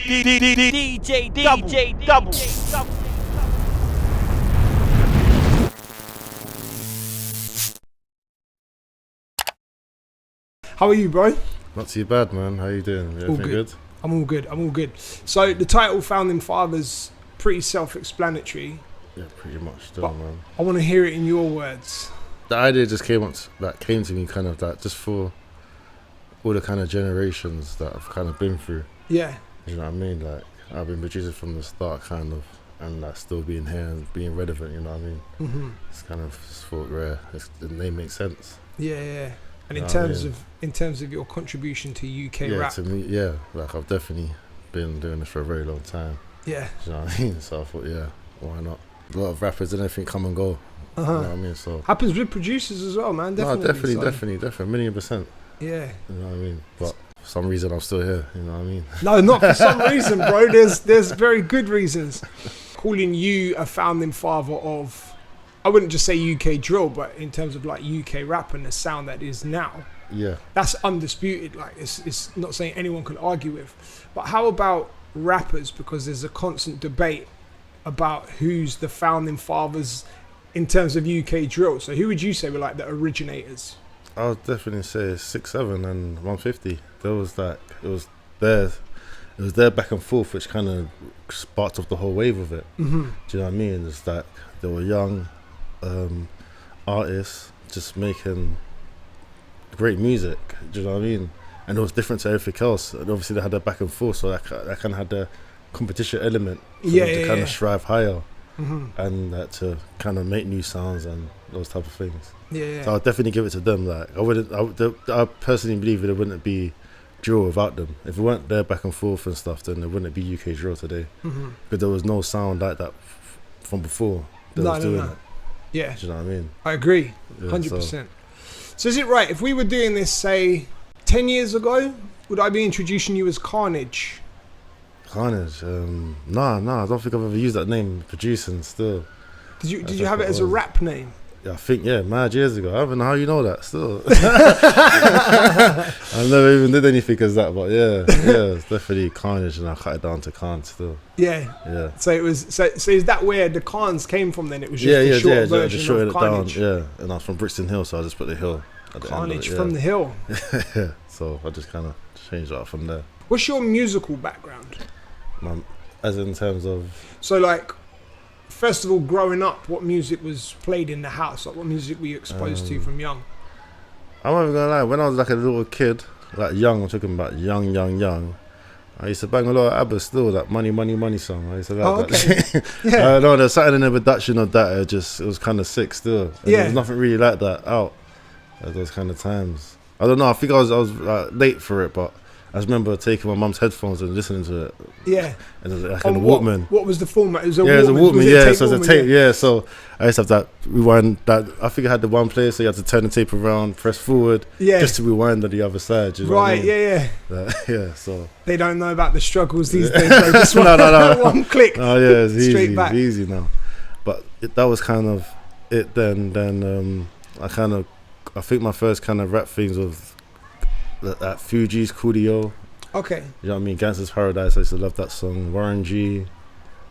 DJDUBL. How are you, bro? Not too bad, man. How you doing? Everything good? I'm all good. So the title Founding Fathers, pretty self-explanatory. Yeah, pretty much still, man. I want to hear it in your words. The idea just came to me kind of like just for all the kind of generations that I've kind of been through. Yeah. You know what I mean? Like, I've been producing from the start, kind of, and like still being here and being relevant. You know what I mean? Mm-hmm. It's kind of thought rare. The name makes sense. Yeah. And You in know what I terms of your contribution to UK yeah, rap. to me, yeah. Like I've definitely been doing this for a very long time. Yeah. You know what I mean? So I thought, yeah, why not? A lot of rappers and everything come and go. You know what I mean? So happens with producers as well, man. Definitely. No, definitely, 1,000,000%. Yeah. You know what I mean? But for some reason I'm still here, you know what I mean? No, not for some reason, bro. There's very good reasons. Calling you a founding father of, I wouldn't just say UK drill, but in terms of like UK rap and the sound that is now. Yeah. That's undisputed. Like it's not saying anyone can argue with. But how about rappers? Because there's a constant debate about who's the founding fathers in terms of UK drill. So who would you say were like the originators? I would definitely say 6, 7 and 150. There was like, it was their back and forth, which kind of sparked off the whole wave of it. Mm-hmm. Do you know what I mean? It's like they were young artists just making great music. Do you know what I mean? And it was different to everything else. And obviously they had their back and forth, so that kind of had the competition element for them to kind of strive higher. Mm-hmm. And to kind of make new sounds and those type of things. Yeah. So I'll definitely give it to them. Like I personally believe it wouldn't be drill without them. If it weren't there back and forth and stuff, then it wouldn't be UK drill today. Mm-hmm. But there was no sound like that from before that was doing it. Yeah. Do you know what I mean? I agree. Yeah, 100%. So is it right, if we were doing this, say, 10 years ago, would I be introducing you as Carnage? Carnage? Nah, I don't think I've ever used that name producing still. Did you have it as a rap name? Yeah, I think, mad years ago. I don't know how you know that still. I never even did anything as that, but yeah, it's definitely Carnage, and I cut it down to Carns still. Yeah. So it was. So is that where the Carns came from? Then it was just a short version just shorted of it Carnage. down. Yeah, and I was from Brixton Hill, so I just put the hill. At the Carnage end of it, from the hill. Yeah, so I just kind of changed it up from there. What's your musical background? As in terms of. So like, first of all, growing up, what music was played in the house? Like, what music were you exposed to from young? I'm not even gonna lie. When I was like a little kid, like young, I'm talking about young. I used to bang a lot of ABBA still, that Money song. I used to like that. Yeah. No, there's something in the production of that. It was kind of sick still. And there was nothing really like that out at those kind of times. I don't know. I think I was like, late for it, but I just remember taking my mum's headphones and listening to it. Yeah. And it was like in a Walkman. What was the format? It was a Walkman. Yeah, it was a Walkman. Yeah, so it was a tape. Yeah. Yeah, so I used to have that rewind. That I think I had the one player, so you had to turn the tape around, press forward, just to rewind on the other side. You know what I mean? Yeah. So they don't know about the struggles these days. Bro. Just no. One click. Oh yeah, it's straight easy. back. It's easy now. But that was kind of it. Then I think my first kind of rap things was that Fuji's Coolio. Okay. You know what I mean? Gangsta's Paradise, I used to love that song. Warren G.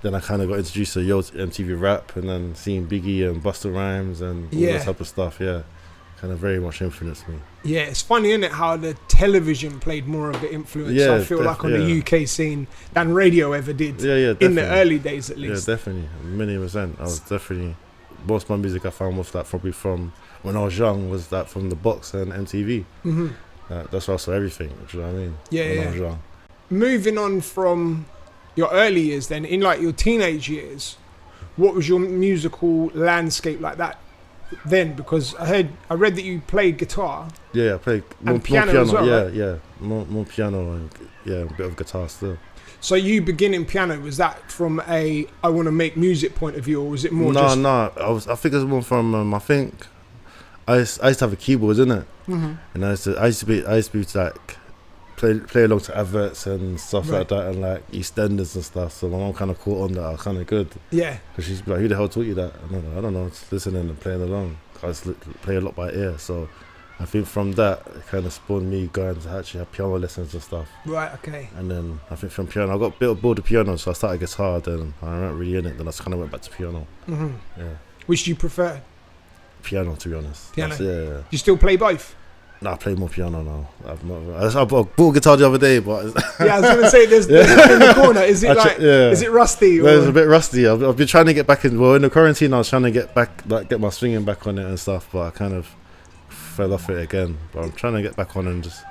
Then I kind of got introduced to MTV Rap, and then seeing Biggie and Busta Rhymes and all that type of stuff. Yeah, kind of very much influenced me. Yeah, it's funny, isn't it, how the television played more of the influence, I feel like, on the UK scene than radio ever did. Yeah, in the early days at least. Yeah, definitely. 1,000,000%. I was definitely, most of my music I found was that probably from when I was young, was that from the box and MTV. Mm-hmm. That's also everything, do you know what I mean? Yeah. I was young. Moving on from your early years then, in like your teenage years, what was your musical landscape like that then? Because I read that you played guitar. Yeah, I played more piano as well, right? Yeah. More piano and a bit of guitar still. So you beginning piano, was that from a I want to make music point of view, or was it more No, I think it was more from I used to have a keyboard, innit? Mm-hmm. And I used to be like play along to adverts and stuff like that, and like EastEnders and stuff. So my mom kind of caught on that. I was kind of good. Yeah. Because she's like, "Who the hell taught you that?" I don't know. Just listening and playing along. I just play a lot by ear, so I think from that, it kind of spawned me going to actually have piano lessons and stuff. Right, okay. And then I think from piano, I got built a piano, so I started guitar, then I weren't really in it, then I just kind of went back to piano. Mm-hmm. Yeah. Which do you prefer? Piano, to be honest. Piano? Yeah. Do you still play both? No, I play more piano now. I bought a guitar the other day, but... Yeah, I was going to say, there's in the corner, is it is it rusty? Or? It's a bit rusty. I've been trying to get back in, in the quarantine, I was trying to get back, like, get my swinging back on it and stuff, but I kind of fell off it again. But I'm trying to get back on and just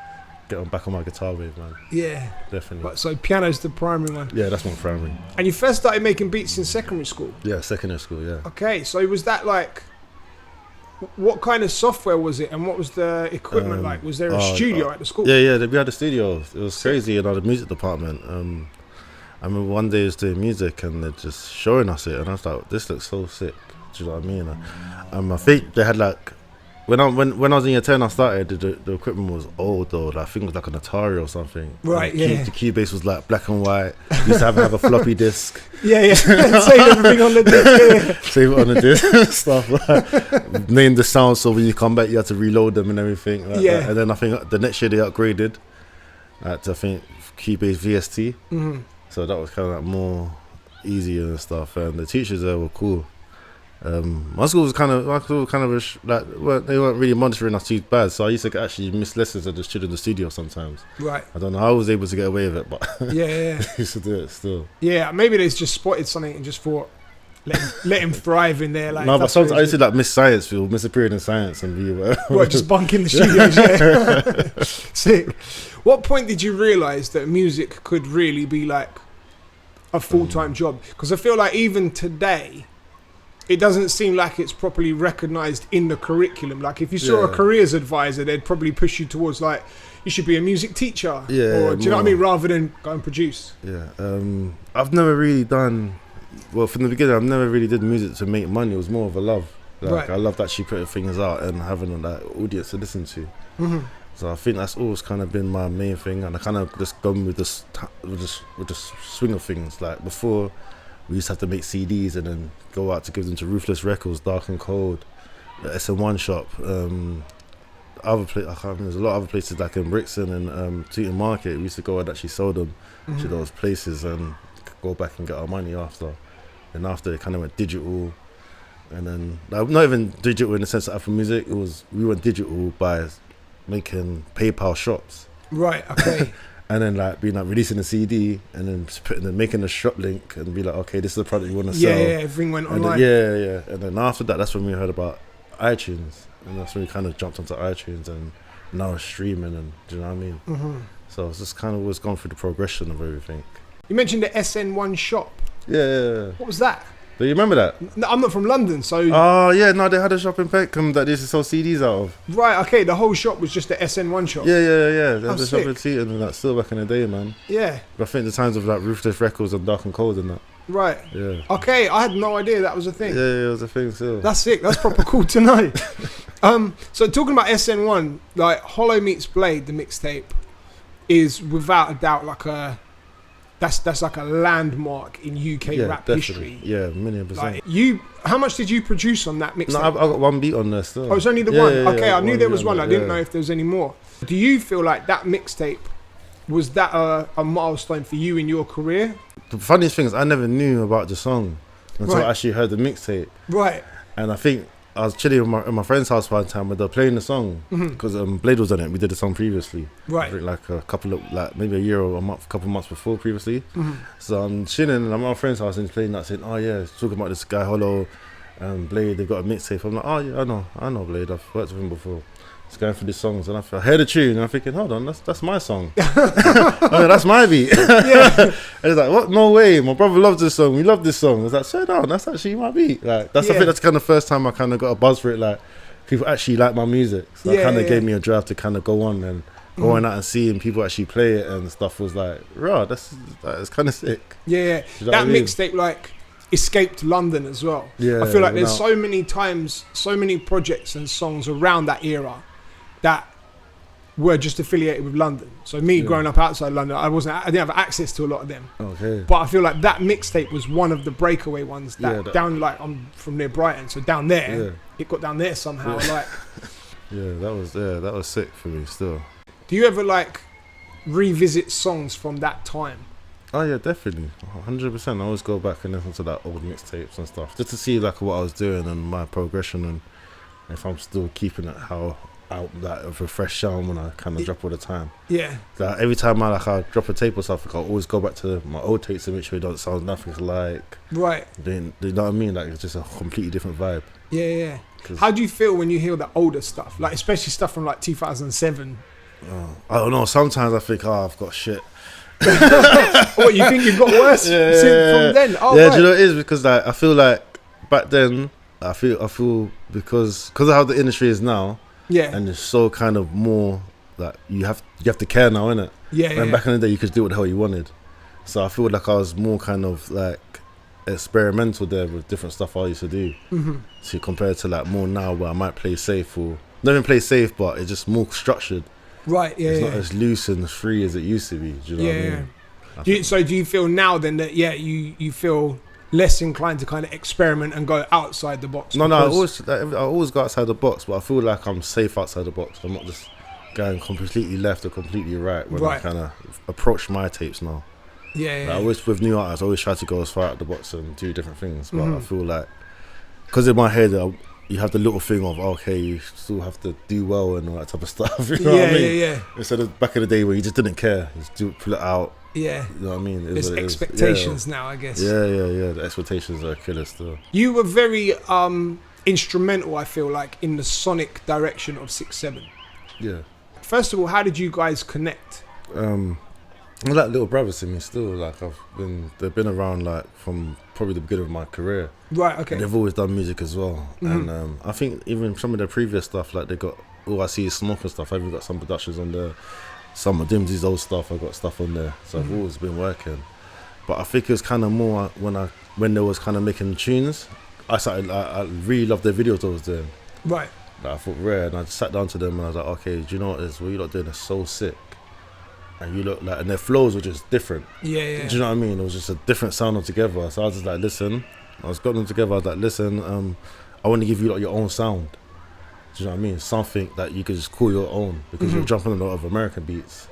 get back on my guitar wave, man. Yeah. Definitely. But, so piano's the primary one? Yeah, that's my primary. And you first started making beats in secondary school? Yeah, secondary school, yeah. Okay, so was that like... What kind of software was it, and what was the equipment like? Was there a studio at the school? Yeah, we had a studio. It was crazy in the music department. I remember one day I was doing music and they're just showing us it, and I was like, "This looks so sick." Do you know what I mean? I think they had like when I was in year 10, I started. The equipment was old though. Like, I think it was like an Atari or something. Right. The Cubase was like black and white. You used to have a floppy disk. Yeah. Save everything on the disc. Yeah. Save it on the disc. Stuff like name the sound, so when you come back, you had to reload them and everything. Like that. And then I think the next year they upgraded to I think Cubase VST. Mm-hmm. So that was kind of like more easier and stuff. And the teachers there were cool. My school was kind of they weren't really monitoring us too bad, so I used to actually miss lessons and just chill in the studio sometimes. Right. I don't know how I was able to get away with it, but yeah. I used to do it still. Yeah, maybe they just spotted something and just thought, let him thrive in there. Like, no, but sometimes I used to like miss science field, miss a period in science, and be what, just bunk in the studios. Yeah. Sick. What point did you realise that music could really be like a full-time job? Because I feel like even today, it doesn't seem like it's properly recognised in the curriculum. Like, if you saw a careers advisor, they'd probably push you towards like, you should be a music teacher. Yeah. Or, do you know what I mean? Rather than go and produce. Yeah. I've never really done, well, from the beginning, I've never really did music to make money. It was more of a love. Like, right. I loved actually putting things out and having that audience to listen to. Mm-hmm. So I think that's always kind of been my main thing. And I kind of just gone with the swing of things. Like, before, we used to have to make CDs and then go out to give them to Ruthless Records, Dark and Cold, the SN1 shop. I can't remember, there's a lot of other places like in Brixton and Tooting Market. We used to go and actually sell them to those places and go back and get our money after. And after it kind of went digital. And then, like, not even digital in the sense of Apple Music, we went digital by making PayPal shops. Right, okay. And then like being like releasing a CD and then making a shop link and be like, okay, this is the product you want to sell. Yeah, everything went and online. Then, and then after that, that's when we heard about iTunes, and that's when we kind of jumped onto iTunes, and now it's streaming, and do you know what I mean? Mm-hmm. So it's just kind of always gone through the progression of everything. You mentioned the SN1 shop. Yeah. What was that? Do you remember that? No, I'm not from London, so... Oh, yeah, no, they had a shop in Peckham that they used to sell CDs out of. Right, okay, the whole shop was just the SN1 shop. Yeah. They had a shop in Seaton and that still back in the day, man. Yeah. I think the times of like Ruthless Records and Dark and Cold and that. Right. Yeah. Okay, I had no idea that was a thing. Yeah, it was a thing still. That's sick, that's proper cool to know. So talking about SN1, like Hollow Meets Blade, the mixtape, is without a doubt like a... That's like a landmark in UK rap history. Yeah, million percent. Like, how much did you produce on that mixtape? No, I got one beat on there still. Oh, it's only the one? Okay, I knew there was one. I didn't know if there was any more. Do you feel like that mixtape, was that a milestone for you in your career? The funniest thing is I never knew about the song until I actually heard the mixtape. Right. And I think I was chilling in my friend's house one time where they were playing the song because Blade was on it. We did the song previously. Right. I think like a couple of, like maybe a year or a couple of months before previously. So I'm chilling and I'm at my friend's house and he's playing that, saying, oh yeah, it's talking about this guy Hollow, Blade, they've got a mixtape. I'm like, oh yeah, I know Blade, I've worked with him before. He's going through these songs and I heard the tune and I'm thinking, hold on, that's my song. That's my beat. And he's like, what? No way, my brother loves this song, we love this song. I was like, slow down, that's actually my beat. Like, I think that's kind of the first time I kind of got a buzz for it, like people actually like my music. So it kind of gave me a drive to kind of go on and going out and seeing people actually play it and stuff was like, raw, that's kind of sick. Yeah, that mixtape like escaped London as well. Yeah, I feel like there's so many times, so many projects and songs around that era that were just affiliated with London. So me growing up outside London, I didn't have access to a lot of them. Okay. But I feel like that mixtape was one of the breakaway ones that down, like I'm from near Brighton, so down there, it got down there somehow. Like that was sick for me still. Do you ever like revisit songs from that time? Oh yeah, definitely, 100%. I always go back and listen to like old mixtapes and stuff just to see like what I was doing and my progression, and if I'm still keeping it how out that of a fresh sound when I kind of drop all the time. Yeah. Like every time I drop a tape or something, I'll always go back to my old tapes to make sure it don't sound nothing like. Right. You know what I mean? Like it's just a completely different vibe. Yeah. How do you feel when you hear the older stuff, like especially stuff from like 2007? I don't know. Sometimes I think, I've got shit. What, you think you've got worse from then? Oh, yeah, right. do you know what it is? Because like I feel like back then, I feel because of how the industry is now. Yeah. And it's so kind of more like you have to care now, innit? Yeah. And back in the day, you could do what the hell you wanted. So I feel like I was more kind of like experimental there with different stuff I used to do. Mm-hmm. So compared to like more now where I might play safe or not even play safe, but it's just more structured. Right. Yeah. It's not as loose and free as it used to be. Do you know what I mean? So do you feel now then that you feel less inclined to kind of experiment and go outside the box? No, I always go outside the box, but I feel like I'm safe outside the box. I'm not just going completely left or completely right when I kind of approach my tapes now. Yeah. Like I always, with new artists, I always try to go as far out the box and do different things. But I feel like, because in my head, you have the little thing of, okay, you still have to do well and all that type of stuff. You know what I mean? Yeah. Instead of back in the day where you just didn't care, you just pull it out. Yeah. You know what I mean? There's expectations now, I guess. Yeah. The expectations are killer still. You were very instrumental, I feel like, in the sonic direction of 6-7. Yeah. First of all, how did you guys connect? They're like little brothers to me still. Like they've been around like from probably the beginning of my career. Right. Okay. And they've always done music as well. And I think even some of their previous stuff, like they got All I See Is Smoke and stuff. I've even got some productions on there. Some of Dimsy's old stuff, I got stuff on there. So I've always been working. But I think it was kind of more when they was kind of making tunes. I really loved their videos I was doing. Right. Like I thought rare, and I just sat down to them and I was like, okay, do you know what it is? What you lot doing is so sick. And you look like, and their flows were just different. Yeah. Do you know what I mean? It was just a different sound altogether. So I was just like, listen, I was got them together. I was like, listen, I want to give you like your own sound. Do you know what I mean? Something that you could just call your own, because you're jumping on a lot of American beats.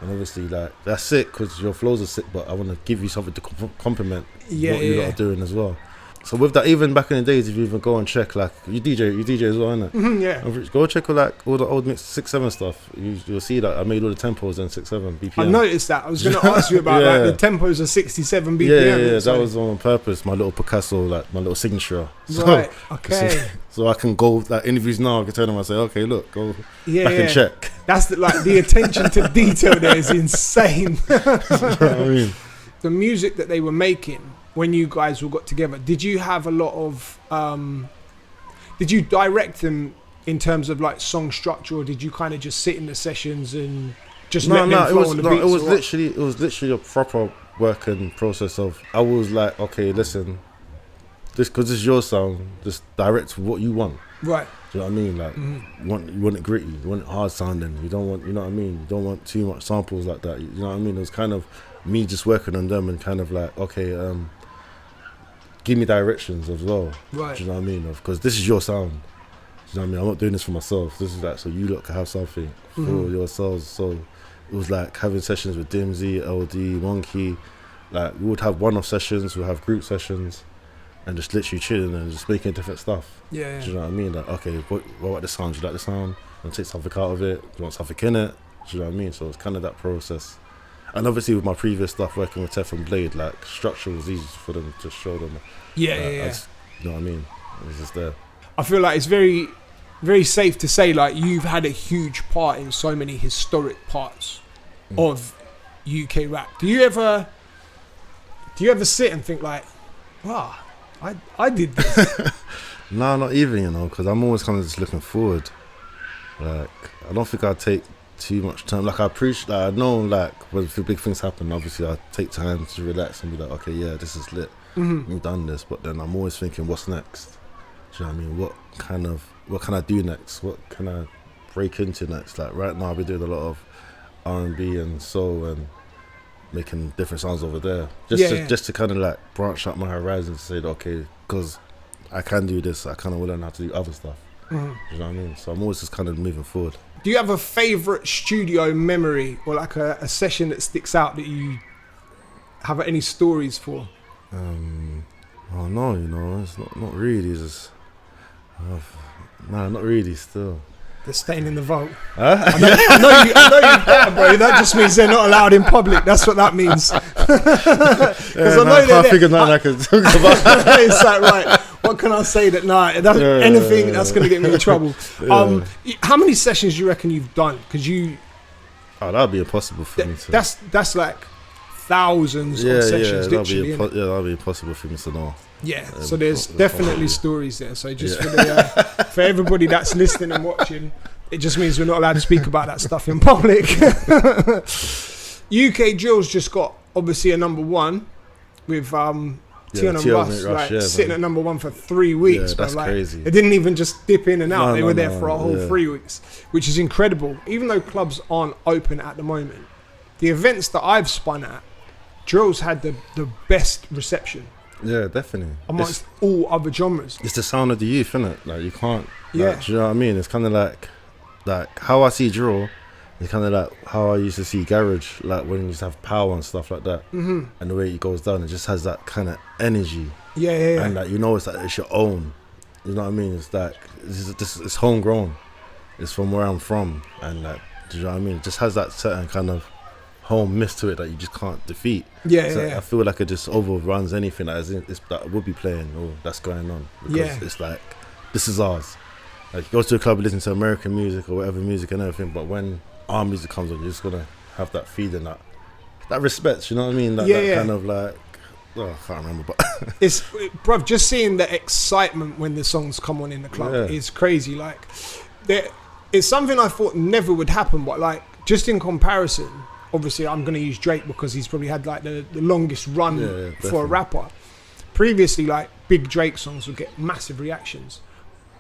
And obviously, like, that's sick because your flows are sick, but I want to give you something to complement what you lot are doing as well. So with that, even back in the days, if you even go and check, like, you DJ as well, innit? Yeah. Go check like all the old mix 6-7 stuff. You'll see that I made all the tempos in 6-7 BPM. I noticed that. I was going to ask you about that. The tempos are 67 BPM. Yeah. That was on purpose. My little Picasso, like my little signature. So, right. Okay. So I can go like interviews now. I can tell them, I say, okay, look, go back and check. That's the attention to detail there is insane. You know what I mean? The music that they were making when you guys all got together, did you have a lot of did you direct them in terms of like song structure, or did you kind of just sit in the sessions and just let them flow on the beats? It was literally a proper working process of, I was like, okay, listen, because this is your sound, just direct what you want. Right. Do you know what I mean? Like, you want it gritty, you want it hard sounding, you don't want, you know what I mean? You don't want too much samples like that, you know what I mean? It was kind of me just working on them and kind of like, okay, give me directions as well. Right. Do you know what I mean? Because this is your sound. Do you know what I mean? I'm not doing this for myself. This is like, so you lot can have something for yourselves. So it was like having sessions with Dimsy, LD, Monkey. Like, we would have one-off sessions, we'll have group sessions, and just literally chilling and just making different stuff. Yeah. Do you know what I mean? Like, okay, what about the sound? Do you like the sound? And take something out of it? Do you want something in it? Do you know what I mean? So it's kind of that process. And obviously with my previous stuff working with Tef and Blade, like, structure was easy for them to show them. Yeah. You know what I mean? It was just there. I feel like it's very, very safe to say, like, you've had a huge part in so many historic parts of UK rap. Do you ever sit and think like, wow, I did this? No, not even, you know, because I'm always kind of just looking forward. Like, I don't think I'd take too much time. Like, I appreciate, like, I know, like, when big things happen, obviously I take time to relax and be like, okay, yeah, this is lit. We've done this, but then I'm always thinking, what's next? Do you know what I mean? What can I do next? What can I break into next? Like, right now I've been doing a lot of R&B and soul and making different sounds over there. Just to kind of like branch out my horizons and say, okay, because I can do this, I kind of will learn how to do other stuff. You know what I mean? So I'm always just kind of moving forward. Do you have a favourite studio memory or like a session that sticks out that you have any stories for? Oh no, you know, it's not really. It's just, nah, not really. Still, They're staying in the vault. huh? I know you better, bro. That just means they're not allowed in public. That's what that means. Because I can't figure nothing I can talk about. It's like, right, what can I say that anything that's going to get me in trouble? How many sessions do you reckon you've done? Because Oh, that'd be impossible for me to. that's like thousands of sessions, literally. That'd be impossible for me to know. Yeah, so there's definitely stories there. So just for everybody that's listening and watching, it just means we're not allowed to speak about that stuff in public. UK Drill's just got obviously a number one with Tion and Russ, sitting at number one for 3 weeks. Yeah, that's crazy. They didn't even just dip in and out. They were there for a whole 3 weeks, which is incredible. Even though clubs aren't open at the moment, the events that I've spun at, Drill's had the best reception. Yeah, definitely. Amongst all other genres. It's the sound of the youth, isn't it? Like you can't. Yeah. Do you know what I mean? It's kind of like how I see drill. It's kind of like how I used to see garage, like when you used to have power and stuff like that. Mm-hmm. And the way it goes down, it just has that kind of energy. Yeah. And like, you know, it's like it's your own. You know what I mean? It's like it's homegrown. It's from where I'm from, and like, do you know what I mean? It just has that certain kind of home miss to it that you just can't defeat. I feel like it just overruns anything that would be playing or that's going on. Because it's like, this is ours. Like, you go to a club, listen to American music or whatever music and everything, but when our music comes on, you're just gonna have that feeling, that respect. You know what I mean? That kind of like, I can't remember, but it's, bruv, just seeing the excitement when the songs come on in the club is crazy. Like, it's something I thought never would happen, but like, just in comparison, obviously I'm going to use Drake because he's probably had like the longest run for a rapper. Previously, like, big Drake songs would get massive reactions,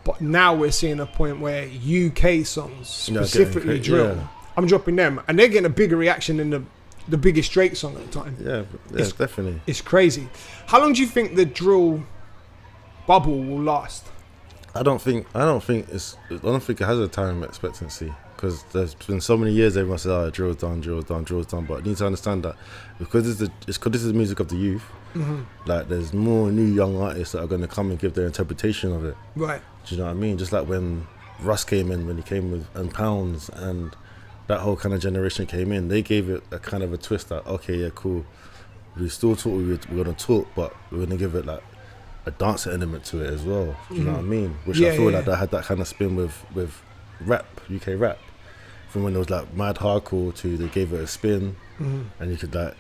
but now we're seeing a point where UK songs, specifically drill, I'm dropping them and they're getting a bigger reaction than the biggest Drake song at the time. It's definitely. It's crazy. How long do you think the drill bubble will last? I don't think it has a time expectancy, because there's been so many years everyone says, "Oh, drill's done." But you need to understand that because this is the music of the youth. Mm-hmm. Like, there's more new young artists that are going to come and give their interpretation of it. Right. Do you know what I mean? Just like when Russ came in, when he came with and Pounds and that whole kind of generation came in, they gave it a kind of a twist that, okay, yeah, cool, we still talk, we're going to talk, but we're going to give it like a dancer element to it as well. Do you know what I mean? Which I feel like that had that kind of spin with rap, UK rap, from when it was like mad hardcore to they gave it a spin, and you could, like,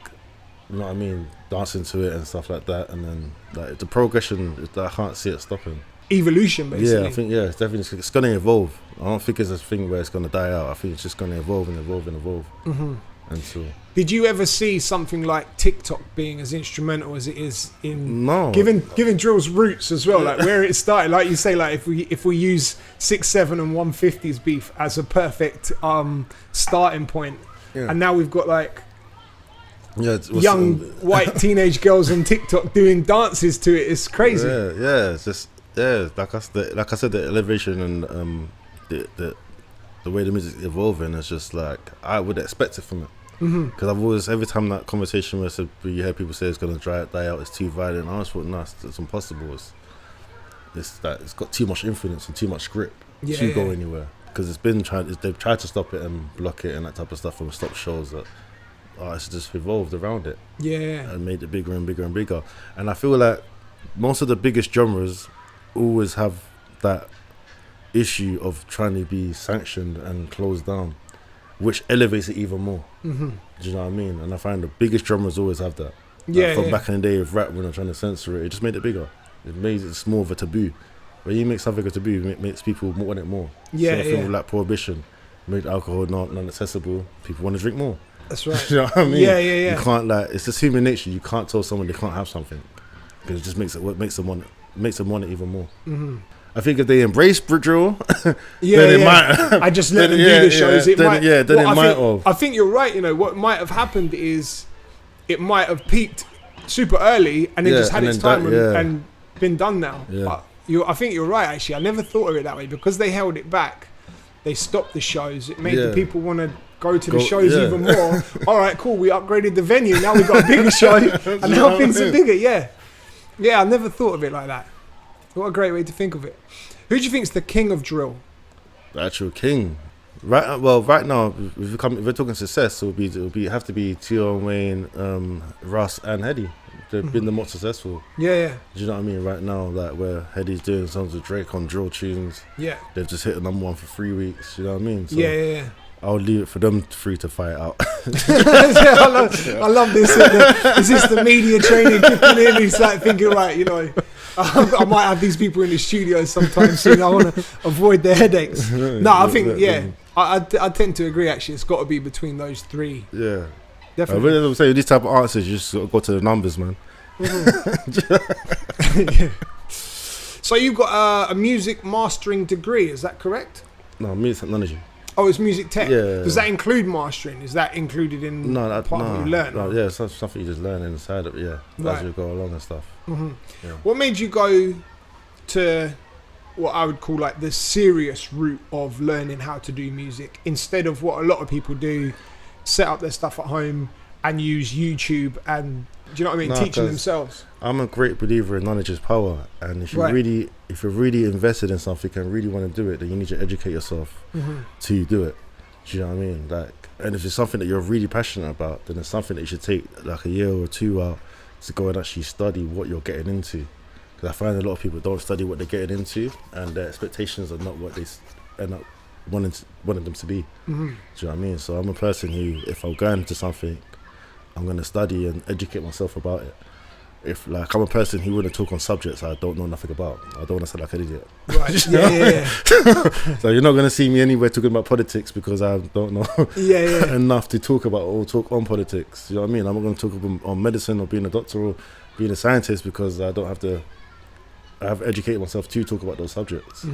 you know what I mean, dance into it and stuff like that, and then like the progression, I can't see it stopping. Evolution, basically. Yeah, I think it's definitely, it's gonna evolve. I don't think it's a thing where it's gonna die out. I think it's just gonna evolve and evolve and evolve. And so, did you ever see something like Tik Tok being as instrumental as it is in giving drill's roots as well, like where it started? Like you say, like if we use 6-7 and 150s beef as a perfect starting point, and now we've got like young white teenage girls on TikTok doing dances to it. It's crazy. It's just like I said, the elevation and the way the music's evolving is just like I would expect it from it. Because I've always, every time that conversation where you hear people say it's gonna die out, it's too violent, I always thought, nah, it's impossible. It's that it's got too much influence and too much grip to go anywhere. Because they've tried to stop it and block it and that type of stuff and stop shows that. It's just evolved around it, and made it bigger and bigger and bigger. And I feel like most of the biggest genres always have that issue of trying to be sanctioned and closed down, which elevates it even more. Do you know what I mean? And I find the biggest genres always have that. From back in the day of rap, when they're trying to censor it, it just made it bigger. It made it more of a taboo. When you make something a taboo, it makes people want it more. Same thing with like prohibition, made alcohol non-accessible. People want to drink more. That's right. You know what I mean? You can't, like, it's just human nature. You can't tell someone they can't have something, because it just makes them want it even more. I think if they embrace drill, then it might. I just let them do the shows. It might have. I think you're right. You know what might have happened is it might have peaked super early and then just had its time and been done now. But I think you're right, actually. I never thought of it that way. Because they held it back, they stopped the shows. It made the people want to go to the shows even more. All right, cool. We upgraded the venue. Now we've got a bigger show. And now things are bigger, yeah. Yeah, I never thought of it like that. What a great way to think of it. Who do you think is the king of drill? The actual king. Right now, if we're talking success, it'll have to be Tio, Wayne, Russ, and Heady. They've been the most successful. Yeah. Do you know what I mean? Right now, like where Heady's doing songs with Drake on drill tunes. Yeah. They've just hit the number 1 for 3 weeks. You know what I mean? So Yeah. I'll leave it for them three to fight out. I love this. Is this the media training kicking in? He's like thinking, right, you know, I might have these people in the studio sometime soon. I want to avoid their headaches. No, I think, I tend to agree, actually. It's got to be between those three. Yeah. Definitely. I'm saying these type of answers, you just got to go to the numbers, man. Yeah. So you've got a music mastering degree, is that correct? No, music technology. Oh, it's music tech. Yeah. Does that include mastering? Is that included in part of what you learn? No, yeah, it's something you just learn inside of it, as you go along and stuff. Mm-hmm. Yeah. What made you go to what I would call like the serious route of learning how to do music instead of what a lot of people do, set up their stuff at home and use YouTube and, do you know what I mean, teaching themselves? I'm a great believer in knowledge is power, and if you're really invested in something and really want to do it, then you need to educate yourself to do it. Do you know what I mean? Like, and if it's something that you're really passionate about, then it's something that you should take like a year or two out to go and actually study what you're getting into. Because I find a lot of people don't study what they're getting into, and their expectations are not what they end up wanting them to be. Do you know what I mean? So I'm a person who, if I'm going into something, I'm going to study and educate myself about it. If like I'm a person who wouldn't talk on subjects I don't know nothing about. I don't want to sound like an idiot. Right. Yeah. So you're not going to see me anywhere talking about politics because I don't know enough to talk about or talk on politics. You know what I mean? I'm not going to talk on medicine or being a doctor or being a scientist because I have educated myself to talk about those subjects.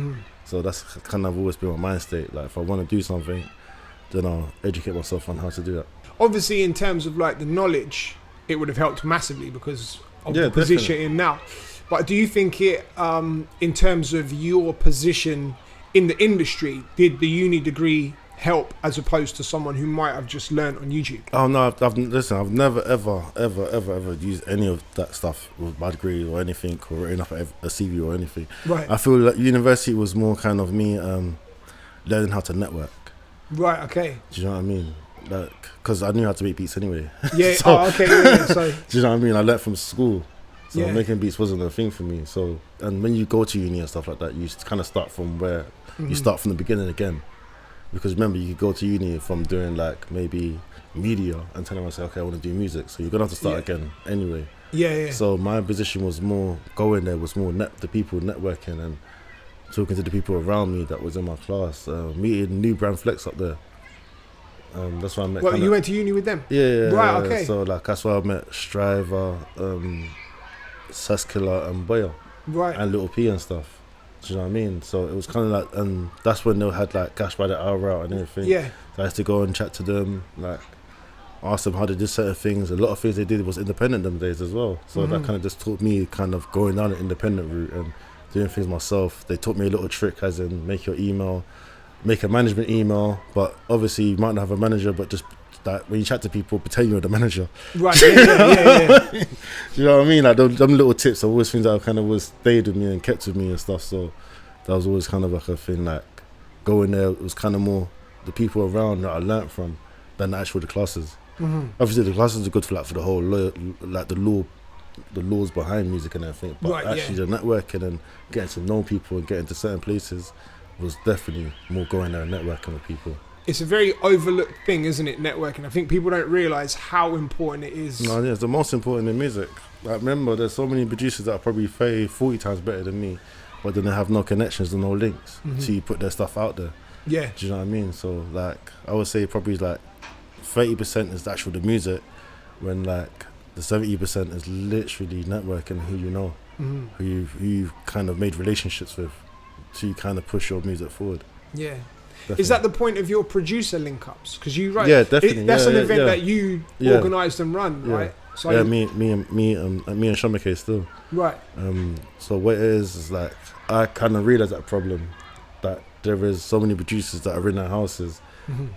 So that's kind of always been my mind state. Like if I want to do something, then I'll educate myself on how to do that. Obviously, in terms of like the knowledge, it would have helped massively because of the position you're in now. But do you think it, in terms of your position in the industry, did the uni degree help as opposed to someone who might have just learned on YouTube? Oh no, I've never ever used any of that stuff with my degree or anything or written up a CV or anything. Right. I feel like university was more kind of me learning how to network. Right. Okay. Do you know what I mean? Like, because I knew how to make beats anyway. Yeah. So, okay. Yeah, so. Do you know what I mean? I learned from school. So Yeah. making beats wasn't a thing for me. So, and when you go to uni and stuff like that, you kind of start from where you start from the beginning again. Because remember, you could go to uni from doing like maybe media and tell them, I say, okay, I want to do music. So you're gonna have to start again anyway. Yeah. So my position was more going there was more the people networking and talking to the people around me that was in my class, meeting New Brand Flex up there. That's why I met. Well, you went to uni with them? Yeah. Right. Okay. So like that's why I met Striver, Saskilla, and Boya, Right. and Little P and stuff. Do you know what I mean? So it was kind of like, and that's when they had like Cash by the Hour out and everything. Yeah. So I used to go and chat to them, like ask them how they did certain things. A lot of things they did was independent them days as well. So that kind of just taught me kind of going down an independent route and doing things myself. They taught me a little trick, as in make a management email, but obviously you might not have a manager, but just that when you chat to people, pretend you're the manager. Right. Yeah. Do you know what I mean? Like them little tips are always things that kind of always stayed with me and kept with me and stuff. So that was always kind of like a thing. Like going there, it was kind of more the people around that I learnt from than the classes. Obviously, the classes are good for the whole like the laws behind music and everything. But actually, the networking and getting to know people and getting to certain places was definitely more going there and networking with people. It's a very overlooked thing, isn't it, networking? I think people don't realise how important it is. No, yeah, it's the most important in music. Like, remember, there's so many producers that are probably 40 times better than me, but then they have no connections and no links to put their stuff out there. Yeah. Do you know what I mean? So, like, I would say probably like 30% is actual the music, when like the 70% is literally networking who you know, who you've kind of made relationships with to kind of push your music forward. Yeah. Is that the point of your producer link-ups? Because you write, yeah, definitely. That's an yeah, event yeah. that you organised and run, right? So yeah, me and Shamake still. Right. So what it is like I kind of realised that problem, that there is so many producers that are in their houses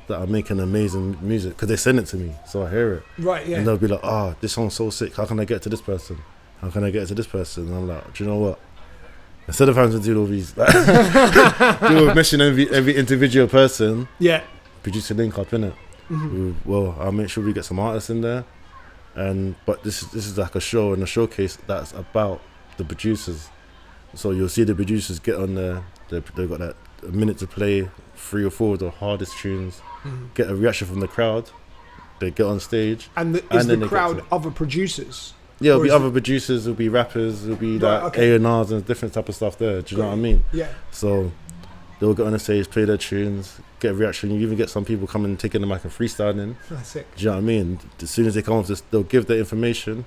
that are making amazing music because they send it to me, so I hear it. Right. Yeah. And they'll be like, "Oh, this song's so sick. How can I get to this person? How can I get to this person?" And I'm like, "Do you know what? Instead of having to do all these, like, deal with meshing every individual person, produce a link up in it. Well, I'll make sure we get some artists in there, but this is like a show and a showcase that's about the producers. So you'll see the producers get on there. They've got that a minute to play 3 or 4 of the hardest tunes. Get a reaction from the crowd. They get on stage, and is the crowd other producers? Yeah, it'll be other producers, it'll be rappers, it'll be like A&Rs and different type of stuff there. Do you know what I mean? Yeah. So they'll get on the stage, play their tunes, get a reaction. You even get some people coming and taking the mic and freestyling. That's it. Do you know what I mean? As soon as they come off this, they'll give their information,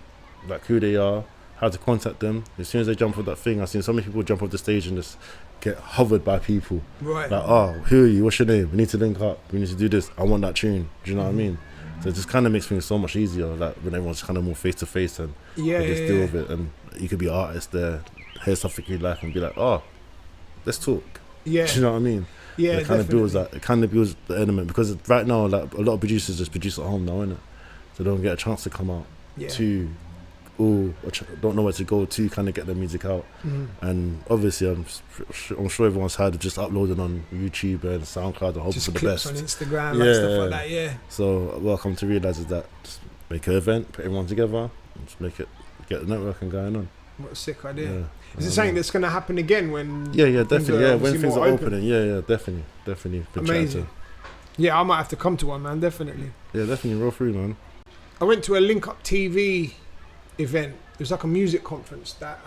like who they are, how to contact them. As soon as they jump off that thing, I've seen so many people jump off the stage and just get hovered by people. Right. Like, oh, who are you? What's your name? We need to link up. We need to do this. I want that tune. Do you know what I mean? So it just kind of makes things so much easier, like when everyone's kind of more face to face and they just deal with it. And you could be an artist there, hear something you like, and be like, "Oh, let's talk." Yeah. Do you know what I mean? Yeah. It kind of builds that. It kind of builds the element because right now, like a lot of producers just produce at home now, innit? So they don't get a chance to come out to, don't know where to go to kind of get their music out. And obviously, I'm sure everyone's had of just uploading on YouTube and SoundCloud and hoping for the best. On Instagram, and stuff like that. Yeah. So what I come to realise is that just make an event, put everyone together, and just make it, get the networking going on. What a sick idea. Yeah. Is it something that's going to happen again when? Yeah, definitely. Yeah, when things are opening. Yeah, definitely. Amazing. Chapter. Yeah, I might have to come to one, man. Definitely. Yeah, definitely roll through, man. I went to a Link Up TV event. It was like a music conference that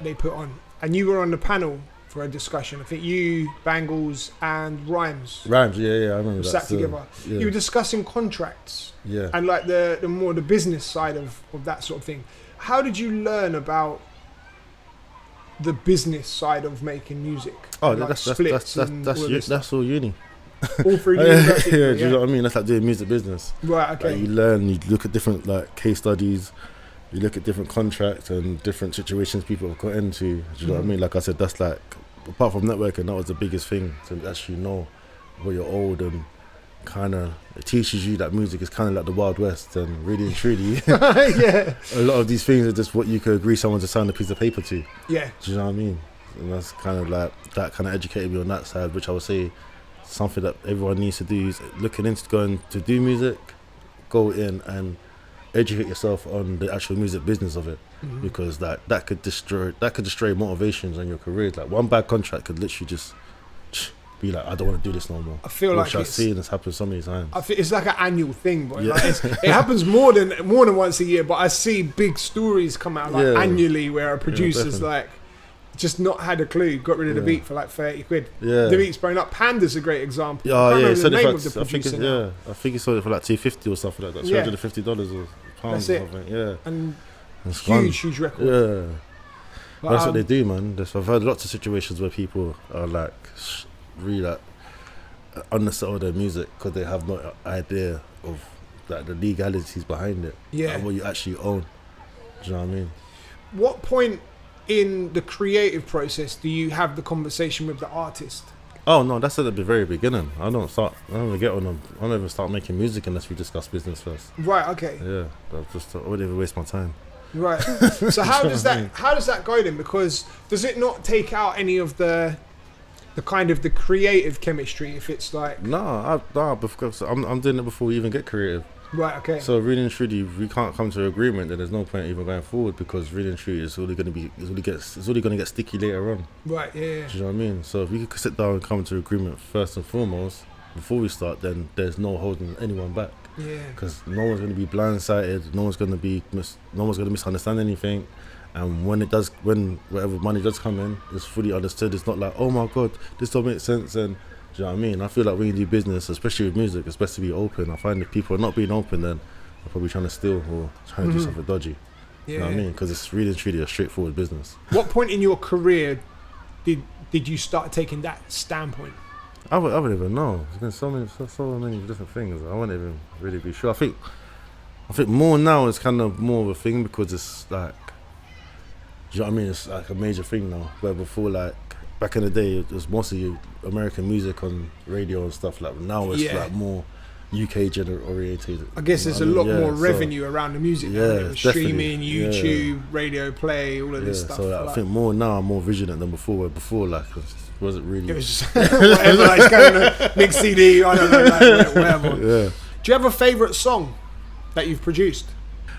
they put on, and you were on the panel for a discussion. I think you, Bangles, and Rhymes. Yeah, I remember that. Sat together. Yeah. You were discussing contracts. Yeah. And like the more the business side of that sort of thing. How did you learn about the business side of making music? Oh, like that's all uni. All through university. Do you know what I mean? That's like doing music business. Right. Okay. Like you learn. You look at different like case studies. You look at different contracts and different situations people have got into. Do you know what I mean? Like I said, that's like, apart from networking, that was the biggest thing to actually know where you're old, and kind of it teaches you that music is kind of like the Wild West, and really and truly, a lot of these things are just what you could agree someone to sign a piece of paper to. Yeah. Do you know what I mean? And that's kind of like, that kind of educated me on that side, which I would say something that everyone needs to do is looking into going to do music, go in and educate yourself on the actual music business of it, because that could destroy motivations on your career. Like one bad contract could literally just be like, I don't want to do this no more. I feel like I've seen this happen so many times. I feel it's like an annual thing, but like it happens more than once a year. But I see big stories come out like annually where a producer's like just not had a clue, got rid of the beat for like 30 quid. Yeah, the beat's blown up. Panda's a great example. Oh yeah, the name of the producer. I think he sold it for like $250 or something like that. $250 or pounds or something. Yeah, and huge record. Yeah, but that's what they do, man. I've heard lots of situations where people are like really like undersell their music because they have no idea of like the legalities behind it. Yeah, and what you actually own. Do you know what I mean? What point in the creative process do you have the conversation with the artist? Oh no, that's at the very beginning. I don't even start making music unless we discuss business first. Right. Okay. Yeah, I wouldn't even waste my time. Right. So how does that go then? Because does it not take out any of the kind of the creative chemistry if it's like? No, because I'm doing it before we even get creative. Right. Okay. So really and truly, we can't come to an agreement, then there's no point even going forward, because really and truly, it's only going to get sticky later on. Right. Yeah. Do you know what I mean? So if we could sit down and come to an agreement first and foremost before we start, then there's no holding anyone back. Yeah. Because no one's going to be blindsided. No one's going to misunderstand anything. And when whatever money does come in, it's fully understood. It's not like, oh my god, this don't make sense. And do you know what I mean? I feel like when you do business, especially with music, it's best to be open. I find if people are not being open, then they're probably trying to steal or trying to do something dodgy. Yeah. You know what I mean? Because it's really and truly a straightforward business. What point in your career did you start taking that standpoint? I would even know. There's been so many different things. I wouldn't even really be sure. I think more now is kind of more of a thing because it's like, do you know what I mean? It's like a major thing now. Where before, like back in the day, it was mostly American music on radio and stuff. Like now, it's like more UK orientated. I guess there's a lot more revenue around the music. Yeah, streaming, YouTube, radio play, all of this stuff. So like, I think more now, I'm more vigilant than before. Where before, like, it wasn't really. It was just whatever, like, going to mix CD, I don't know, like, whatever. Yeah. Do you have a favourite song that you've produced?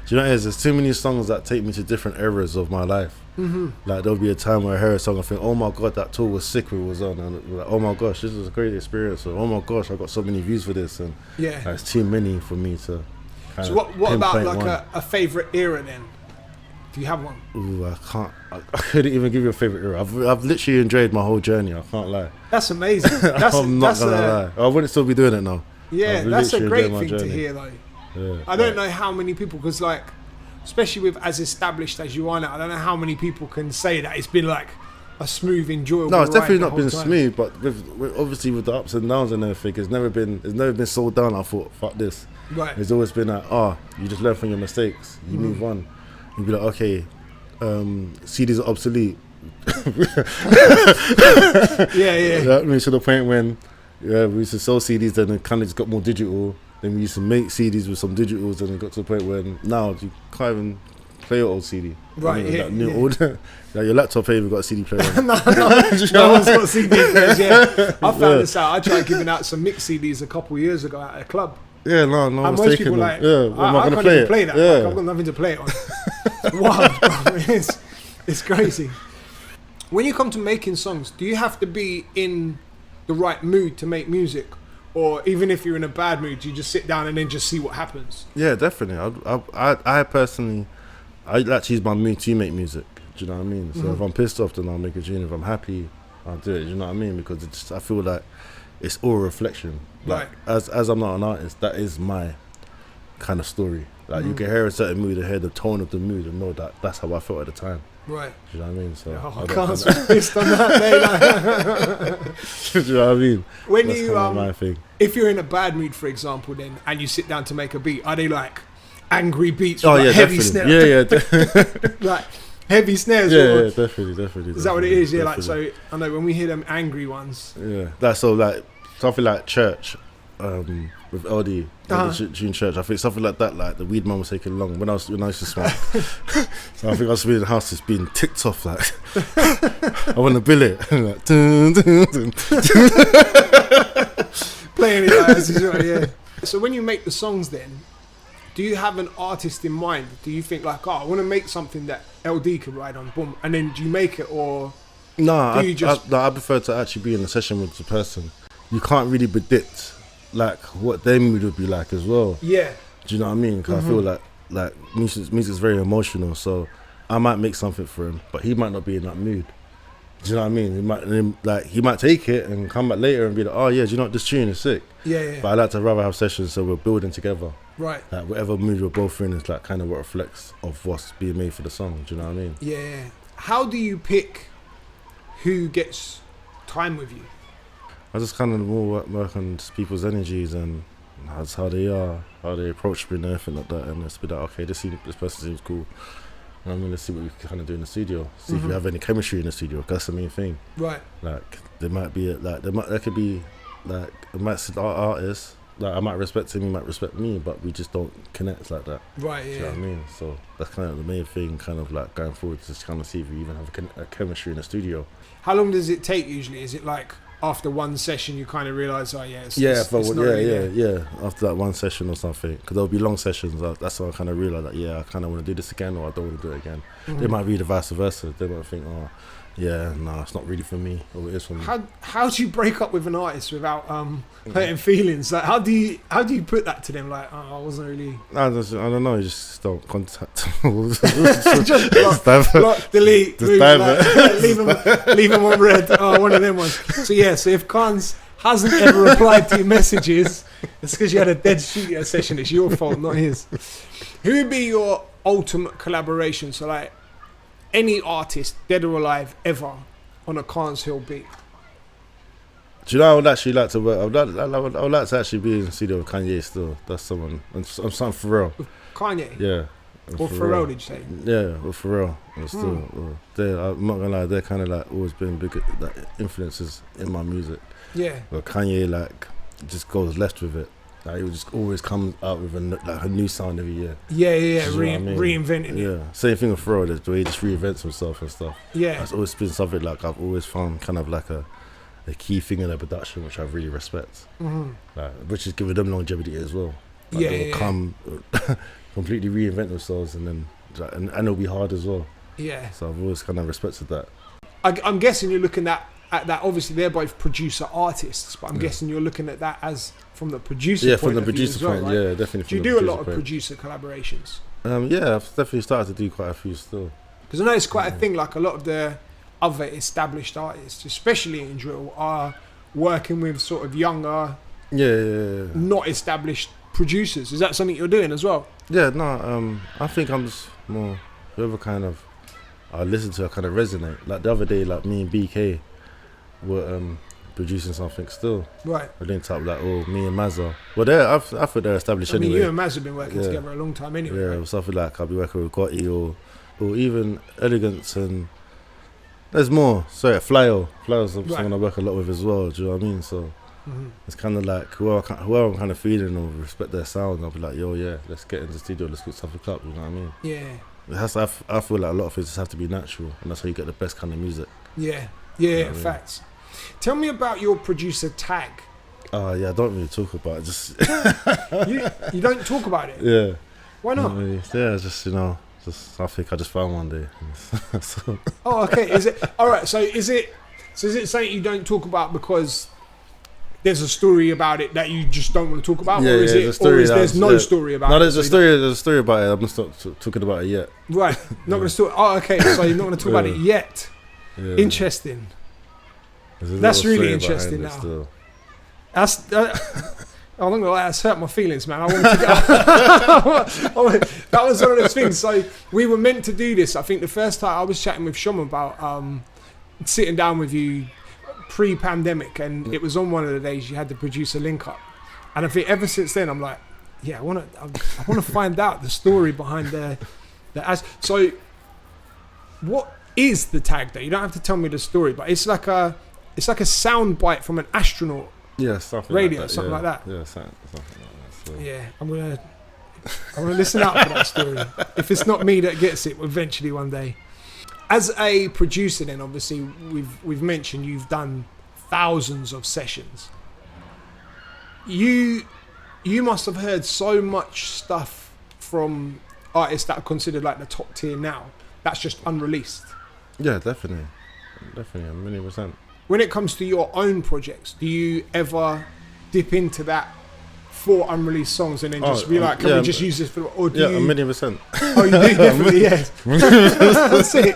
Do you know what it is? There's too many songs that take me to different eras of my life. Mm-hmm. Like there'll be a time where I hear a song and think, oh my god, that tour was sick, we was on, and like, oh my gosh, this was a great experience, or oh my gosh, I got so many views for this, and like, it's too many for me to kind so what about like a favourite era then? Do you have one? Ooh, I couldn't even give you a favourite era. I've literally enjoyed my whole journey, I can't lie. That's amazing. I'm not gonna lie. I wouldn't still be doing it now. Yeah, that's a great thing to hear though. Yeah, I don't know how many people, because like, especially with as established as you are now, I don't know how many people can say that it's been like a smooth, enjoyable. No, it's definitely not been time. smooth, but with obviously with the ups and downs and everything, it's never been so down. I thought, fuck this. Right. It's always been like, you just learn from your mistakes. You move on. You be like, okay, CDs are obsolete. Yeah. I mean, to the point when we used to sell CDs, then it kind of just got more digital. Then we used to make CDs with some digitals, and it got to the point where now you can't even play your old CD. Right, I mean, old, like your laptop ain't even got a CD player on. no one's got CD players, I found this out. I tried giving out some mix CDs a couple of years ago at a club. Yeah, no and one's most taking people them. like, I'm not I gonna can't even play that. Yeah. Like, I've got nothing to play it on. It's wild, bro. It's crazy. When you come to making songs, do you have to be in the right mood to make music? Or even if you're in a bad mood, you just sit down and then just see what happens? Yeah, definitely. I personally, I like to use my mood to make music. Do you know what I mean? So if I'm pissed off, then I'll make a tune. If I'm happy, I'll do it. Do you know what I mean? Because I feel like it's all reflection. Like as I'm not an artist, that is my kind of story. Like you can hear a certain mood and hear the tone of the mood and know that that's how I felt at the time. Right. Do you know what I mean? So I can't be pissed on that, mate. Do you know what I mean? When that's you kind of my thing. If you're in a bad mood, for example, then and you sit down to make a beat, are they like angry beats? Oh with yeah, heavy definitely. snare? Like heavy snares. Yeah, definitely. Is that what it is? Yeah, like so. I know when we hear them angry ones. Yeah, that's so like something like Church. With LD, June Church. I think something like that, like the weed man was taking long when I used to smoke. So I think I was in the house just being ticked off, like I want to bill it. Like, dun, dun, dun. Playing it like as usual, yeah. So when you make the songs then, do you have an artist in mind? Do you think like, I want to make something that LD could ride on, boom, and then do you make it, or I prefer to actually be in a session with the person. You can't really predict like what their mood would be like as well. Yeah. Do you know what I mean? Because I feel like music's very emotional, so I might make something for him, but he might not be in that mood. Do you know what I mean? He might take it and come back later and be like, oh yeah, do you know what, this tune is sick. Yeah. But I like to rather have sessions so we're building together. Right. Like whatever mood we're both in is like kind of what reflects of what's being made for the song. Do you know what I mean? Yeah. How do you pick who gets time with you? I just kind of more work on just people's energies and that's how they are, how they approach me and everything like that. And just be like, okay, this person seems cool. And I'm gonna see what we can kind of do in the studio. See if we have any chemistry in the studio. That's the main thing. Right. Like there might be there could be like it might sit our artists. Like I might respect him, he might respect me, but we just don't connect like that. Right. Yeah. Do you know what I mean? So that's kind of the main thing. Kind of like going forward to just kind of see if we even have a chemistry in the studio. How long does it take usually? Is it like after one session you kind of realise, it's yeah, after that one session or something, because there'll be long sessions. That's when I kind of realise that I kind of want to do this again, or I don't want to do it again. They might be the vice versa. They might think, it's not really for me, or it is for me. How do you break up with an artist without hurting feelings? Like how do you put that to them? Like, I wasn't really. I don't know. You just don't contact. Just block, delete, just move, leave them on red. Oh, one of them ones. So if Carns hasn't ever replied to your messages, it's because you had a dead studio session. It's your fault, not his. Who would be your ultimate collaboration? So like any artist, dead or alive, ever on a Carns Hill beat. Do you know I would actually like to work? I would like to actually be in the studio with Kanye still. That's someone. I'm something Pharrell. With Kanye? Yeah. Or Pharrell, did you say? Yeah, with Pharrell. I'm not gonna lie, they're kind of like always been big like, influences in my music. Yeah. But Kanye like just goes left with it. Like he would just always come out with a new sound every year. Yeah. Reinventing it. Yeah. Same thing with Pharrell, the way he just reinvents himself and stuff. Yeah. That's always been something like I've always found kind of like a key thing in their production, which I really respect. Like, which is giving them longevity as well. Like they'll come completely reinvent themselves and then and it'll be hard as well. Yeah. So I've always kind of respected that. I'm guessing you're looking at that. Obviously, they're both producer artists, but I'm guessing you're looking at that as from the producer. Yeah, point from the of view producer as well, point. right? Yeah, definitely. Do you do a lot of producer collaborations? Yeah, I've definitely started to do quite a few still. Because I know it's quite a thing. Like a lot of the other established artists, especially in drill, are working with sort of younger, not established producers. Is that something you're doing as well? Yeah, no. I think I'm just more whoever kind of I listen to, I kind of resonate. Like the other day, like me and BK were producing something still. Right. We linked up like, me and Mazza. Well, I thought they're established anyway. I mean, you and Mazza have been working together a long time anyway. Yeah, right? Something like I'll be working with Gotti or even Elegance and there's more. Sorry, Flyo. Flyo's someone I work a lot with as well. Do you know what I mean? So it's kind of like whoever I'm kind of feeling or respect their sound, I'll be like, let's get in the studio, let's put something up. You know what I mean? Yeah. I feel like a lot of things just have to be natural, and that's how you get the best kind of music. Yeah, you know facts. Tell me about your producer tag. I don't really talk about it. Just you don't talk about it. Yeah. Why not? Really. Yeah, just I think I just found one day. So. Oh, okay. Is it all right? So is it something you don't talk about because there's a story about it that you just don't want to talk about, or is there's no story about it? No, there's a story. There's a story about it. I'm just not talking about it yet. Right. Not going to talk. Oh, okay. So you're not going to talk about it yet. Yeah. Interesting. That's really interesting now. That's. I'm not gonna lie, that's hurt my feelings, man. I wanted to get. That was one of those things. So we were meant to do this. I think the first time I was chatting with Shom about sitting down with you pre-pandemic, and it was on one of the days you had the producer link up, and I think ever since then I'm like, I want to find out the story behind the as. So what is the tag though? You don't have to tell me the story, but it's like a sound bite from an astronaut. Yeah, something radio, like that. Something like that. Yeah, something like that. So. Yeah, I'm gonna listen out for that story. If it's not me that gets it, eventually one day. As a producer, then obviously we've mentioned you've done thousands of sessions. You must have heard so much stuff from artists that are considered like the top tier now. That's just unreleased. Yeah, definitely, 1,000,000%. When it comes to your own projects, do you ever dip into that for unreleased songs and then just be like, can we just use this for... Or do you... 1,000,000%. Oh, you do? Definitely, yes. That's it.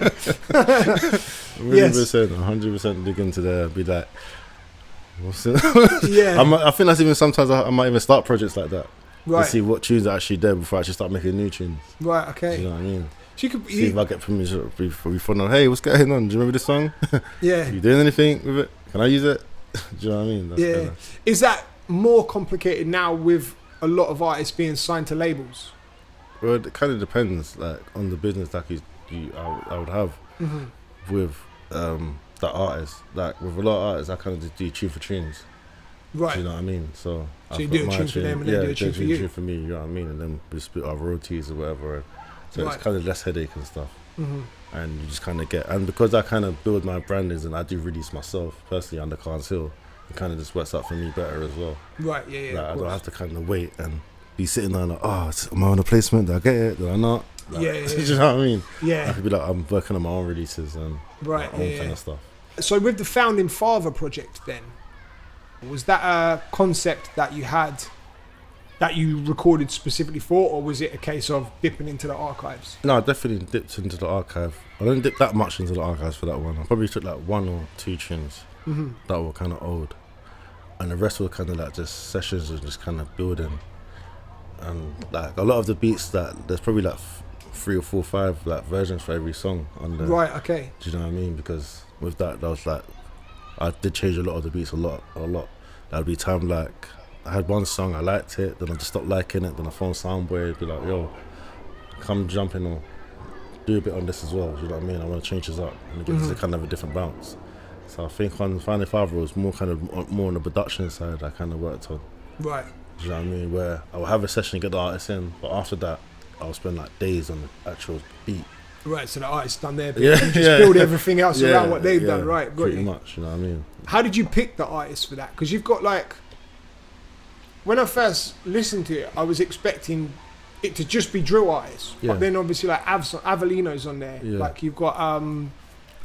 100%, 100% dig into there. Be like, what's it? I think that's even sometimes I might even start projects like that. Right. To see what tunes are actually there before I actually start making new tunes. Right, okay. Do you know what I mean? See if I get permission before we phone on. Hey, what's going on? Do you remember this song? Yeah. You doing anything with it? Can I use it? Do you know what I mean? That's kinda... Is that more complicated now with a lot of artists being signed to labels? Well, it kind of depends, like on the business that I would have with the artist. Like with a lot of artists, I kind of just do tune for tunes. Right. Do you know what I mean? So you do a tune for them and then do a tune for you. Tune for me. You know what I mean? And then we split our royalties or whatever. So it's kind of less headache and stuff. And you just kind of and because I kind of build my brandings and I do release myself personally under Carns Hill, it kind of just works out for me better as well. Right, yeah. Like, I don't have to kind of wait and be sitting there like, am I on a placement? Did I get it? Did I not? Like, do you know what I mean? Yeah. I could be like, I'm working on my own releases and my own kind of stuff. So with the Founding Father project then, was that a concept that you had that you recorded specifically for, or was it a case of dipping into the archives? No, I definitely dipped into the archive. I didn't dip that much into the archives for that one. I probably took like 1 or 2 tunes that were kind of old, and the rest were kind of like just sessions and just kind of building. And like a lot of the beats that there's probably like 3 or 4 or 5 like versions for every song on there. Right. Okay. Do you know what I mean? Because with that was like I did change a lot of the beats a lot. That'd be time like I had one song, I liked it, then I just stopped liking it, then I phoned Soundboy, be like, yo, come jump in or do a bit on this as well, you know what I mean? I want to change this up and give this a kind of a different bounce. So I think on Final Father was more on the production side I kind of worked on. Right. Do you know what I mean? Where I would have a session, get the artist in, but after that, I would spend like days on the actual beat. Right, so the artist's done their bit. Yeah, You just build everything else around what they've done, right? Got pretty you. much, you know what I mean? How did you pick the artist for that? Because you've got like, when I first listened to it, I was expecting it to just be drill artists. Yeah. But then obviously like Avelino's on there. Yeah. Like you've got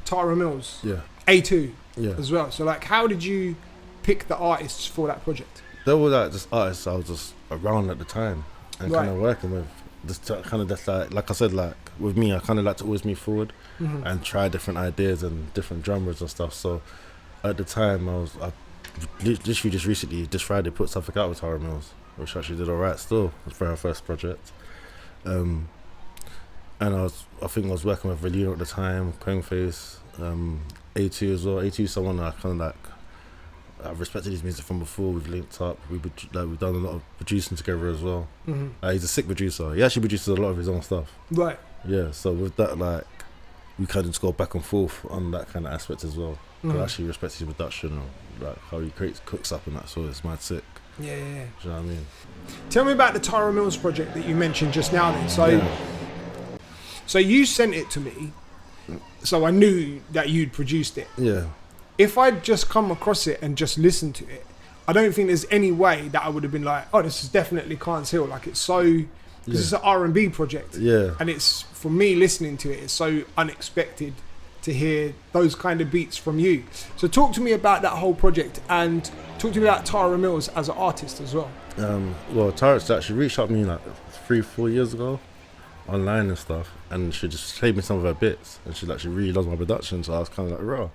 Tara Mills, Yeah. A2 Yeah. as well. So like, how did you pick the artists for that project? There were like just artists I was just around at the time and Right. kind of working with. Just kind of just like I said, like with me, I kind of like to always move forward and try different ideas and different genres and stuff. So at the time, I literally just recently, this Friday, put something out with Tara Mills, which actually did alright still. It was for her first project. And I think I was working with Valino at the time, Quangface, A2 as well. A2 is someone that I kind of like, I've respected his music from before. We've linked up. We've done a lot of producing together as well. He's a sick producer. He actually produces a lot of his own stuff. Right. Yeah. So with that, like, we kind of just go back and forth on that kind of aspect as well. I actually respect his production or like how he cooks up and that. So it's mad sick. Yeah. Do you know what I mean? Tell me about the Tara Mills project that you mentioned just now then. So, Yeah. so you sent it to me, so I knew that you'd produced it. Yeah. If I'd just come across it and just listened to it, I don't think there's any way that I would have been like, oh, this is definitely Carns Hill. Like it's so, because it's an R&B project. Yeah. And it's, for me listening to it, it's so unexpected to hear those kind of beats from you. So talk to me about that whole project and talk to me about Tara Mills as an artist as well. Well, Tara's actually reached out to me like 3-4 years ago online and stuff, and she just played me some of her bits, and she really loves my production. So I was kind of like, raw.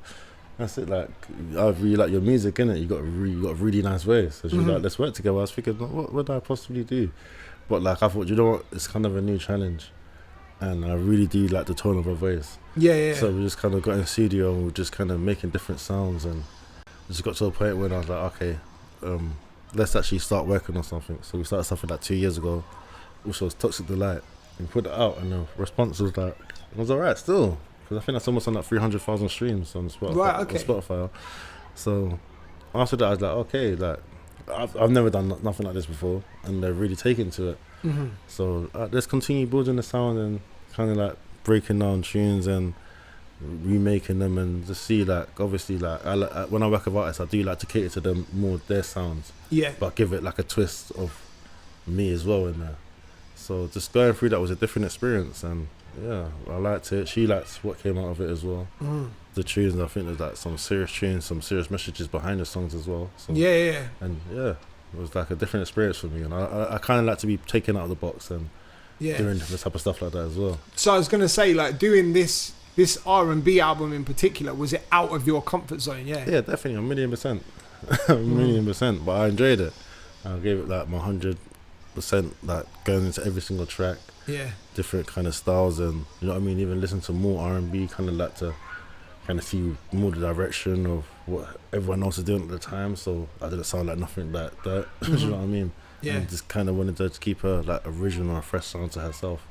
That's it. Like, I really like your music, innit? You got a really nice voice. So she was like, let's work together. I was thinking, what would I possibly do? But like, I thought, you know what? It's kind of a new challenge, and I really do like the tone of her voice. Yeah. So we just kind of got in the studio and we were just kind of making different sounds, and just got to a point where I was like, okay, let's actually start working on something. So we started something like 2 years ago, which was Toxic Delight. We put it out, and the response was like, it was alright still. Because I think that's almost on like 300,000 streams on Spotify. Right, okay. On Spotify. So after that, I was like, okay, like I've never done nothing like this before, and they're really taken to it. So let's continue building the sound and kind of like breaking down tunes and remaking them, and just see like, obviously, like when I work with artists, I do like to cater to them more their sounds. Yeah. But give it like a twist of me as well in there. So just going through that was a different experience, and yeah, I liked it. She liked what came out of it as well. The tunes, I think there's like some serious tunes, some serious messages behind the songs as well. So, Yeah. and yeah, it was like a different experience for me, and I kind of like to be taken out of the box and doing this type of stuff like that as well. So I was gonna say, like, doing this R&B album in particular, was it out of your comfort zone? Yeah, definitely, 1,000,000%. 1,000,000%, but I enjoyed it. I gave it like my 100%, like going into every single track. Yeah. Different kind of styles, and you know what I mean, even listen to more R&B, kind of like to kind of see more the direction of what everyone else is doing at the time, so I didn't sound like nothing like that. You know what I mean? Yeah. And just kind of wanted to keep her like original or fresh sound to herself.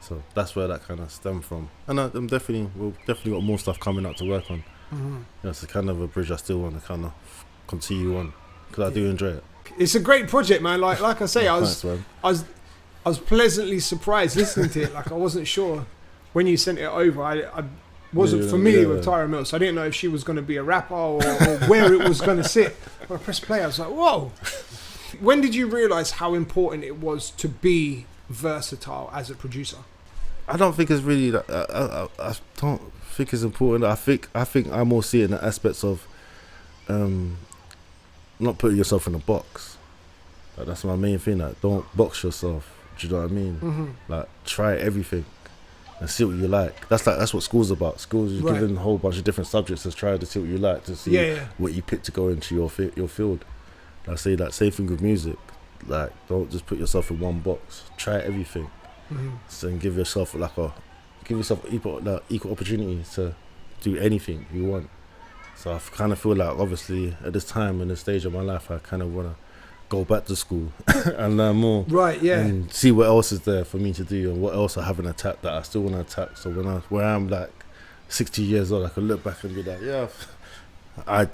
So that's where that kind of stemmed from. And we've definitely got more stuff coming out to work on. It's a kind of a bridge I still want to kind of continue on, because I do enjoy it. It's a great project, man. Like I say, Thanks, man. I was pleasantly surprised listening to it. Like, I wasn't sure when you sent it over. I wasn't familiar with Tara Mills, so I didn't know if she was going to be a rapper or where it was going to sit. When I pressed play, I was like, whoa. When did you realise how important it was to be versatile as a producer? I don't think it's really that. I don't think it's important. I think I more see it in the aspects of not putting yourself in a box. Like, that's my main thing. Like, don't box yourself. Do you know what I mean? Like, try everything and see what you like. That's what school's about. School's is given a whole bunch of different subjects to try to see what you like, to see what you pick to go into your field. I say that same thing with music. Like, don't just put yourself in one box. Try everything. So, and give yourself equal opportunity to do anything you want. So I kind of feel like, obviously, at this time in this stage of my life, I kind of want to go back to school and learn more. Right, yeah. And see what else is there for me to do and what else I haven't attacked that I still want to attack. So when I'm like 60 years old, I can look back and be like, yeah, I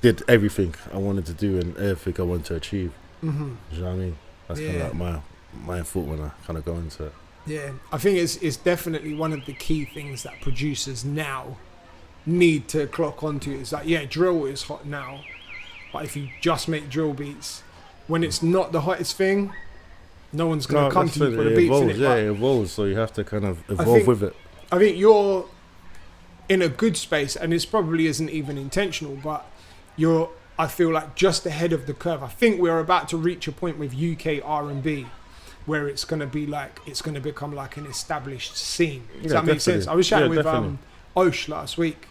did everything I wanted to do and everything I wanted to achieve. Mm-hmm. Do you know what I mean? That's kind of like my thought when I kind of go into it. Yeah, I think it's definitely one of the key things that producers now need to clock onto. It's like, yeah, drill is hot now, but if you just make drill beats, when it's not the hottest thing, no one's going to come to you for the beats. Evolves, it evolves, so you have to kind of evolve with it. I think you're in a good space, and this probably isn't even intentional, but I feel like just ahead of the curve. I think we're about to reach a point with UK R&B where it's going to be like, it's going to become like an established scene. Does that make sense? I was chatting with Osh last week,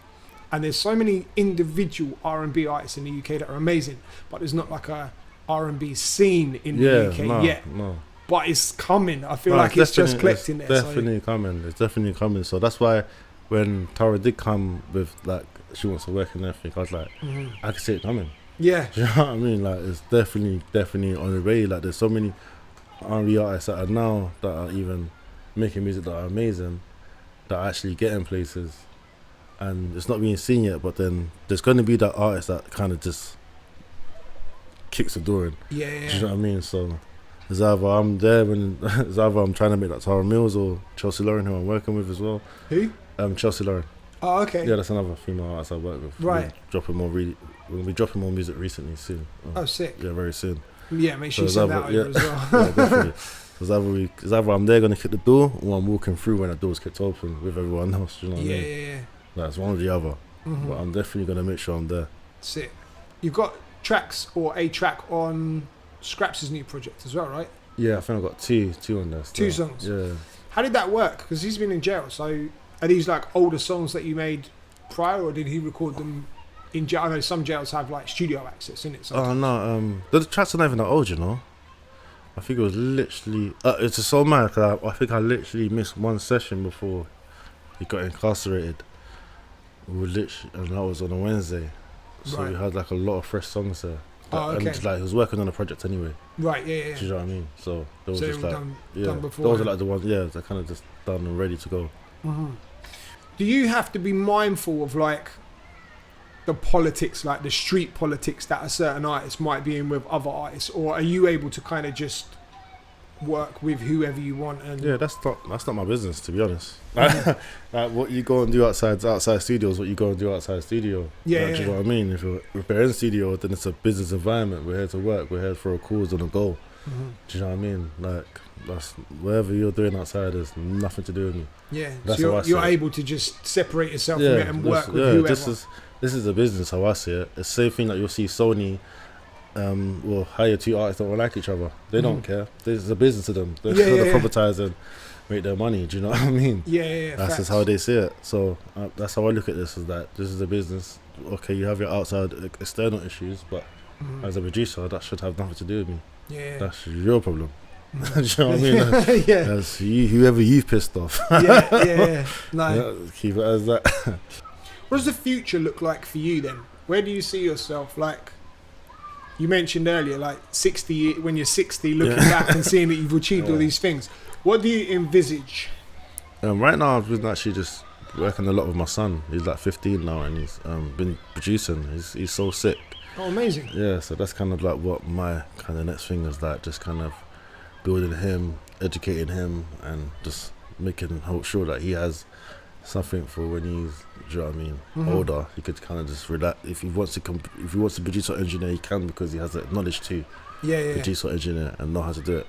and there's so many individual R&B artists in the UK that are amazing, but there's not like a R&B scene in the UK yet. No. But it's coming. I feel like it's just clicked in there. It's definitely coming. It's definitely coming. So that's why when Tara did come with like she wants to work and everything, I was like, I can see it coming. Yeah. Do you know what I mean? Like it's definitely on the way. Like there's so many R&B artists that are now that are even making music that are amazing, that are actually getting places, and it's not being seen yet. But then there's going to be that artist that kind of just kicks the door in. Yeah. Do you know what I mean? So it's either I'm there when it's either I'm trying to make that Tara Mills or Chelsea Lauren, who I'm working with as well. Who? Chelsea Lauren. Oh, okay. Yeah, that's another female artist I work with. Right. We're gonna be dropping more music recently soon. Oh, sick. Yeah, very soon. Yeah, make sure you send that over as well. Yeah, definitely. It's either I'm there gonna kick the door, or I'm walking through when the door's kicked open with everyone else. Do you know what I mean? Yeah. That's one or the other. But I'm definitely gonna make sure I'm there. Sick. You've got tracks or a track on Scraps' new project as well, right? Yeah, I think I've got two on there. Still. 2 songs. Yeah. How did that work? Because he's been in jail. So are these like older songs that you made prior, or did he record them in jail? I know some jails have like studio access in it. Oh no, the tracks are not even that old, you know. I think it was literally. It's just so mad because I think I literally missed one session before he got incarcerated. And that was on a Wednesday, so we had like a lot of fresh songs there. Oh, okay. And like he was working on a project anyway. Right, yeah. Do you know what I mean? So there was just like done before. Those are like the ones, they're kind of just done and ready to go. Do you have to be mindful of like the politics, like the street politics that a certain artist might be in with other artists, or are you able to kind of just work with whoever you want? And that's not my business, to be honest. Like what you go and do outside studios, what you go and do outside studio. Do you know what I mean? If we're in studio, then it's a business environment. We're here to work. We're here for a cause and a goal. Do you know what I mean? Like that's whatever you're doing outside has nothing to do with me. Yeah, that's so you're able to just separate yourself from it and work with whoever. This is a business, how I see it. It's the same thing that you'll see Sony will hire 2 artists that will like each other. They don't care. This is a business to them. They're propertize and make their money. Do you know what I mean? Yeah. That's just how they see it. So that's how I look at this. Is that this is a business. Okay, you have your outside external issues, but as a producer, that should have nothing to do with me. Yeah, that's your problem. Do you know what I mean? That's whoever you've pissed off. No. Keep it as that. What does the future look like for you then? Where do you see yourself? Like you mentioned earlier, like 60, when you're 60, looking back and seeing that you've achieved all these things. What do you envisage? Right now, I've been actually just working a lot with my son. He's like 15 now, and he's been producing. He's so sick. Oh, amazing. Yeah, so that's kind of like what my kind of next thing is, like just kind of building him, educating him, and just making sure that he has something for when he's, do you know what I mean, older. He could kind of just relax. If he wants to produce or engineer, he can, because he has the knowledge to produce or engineer and know how to do it.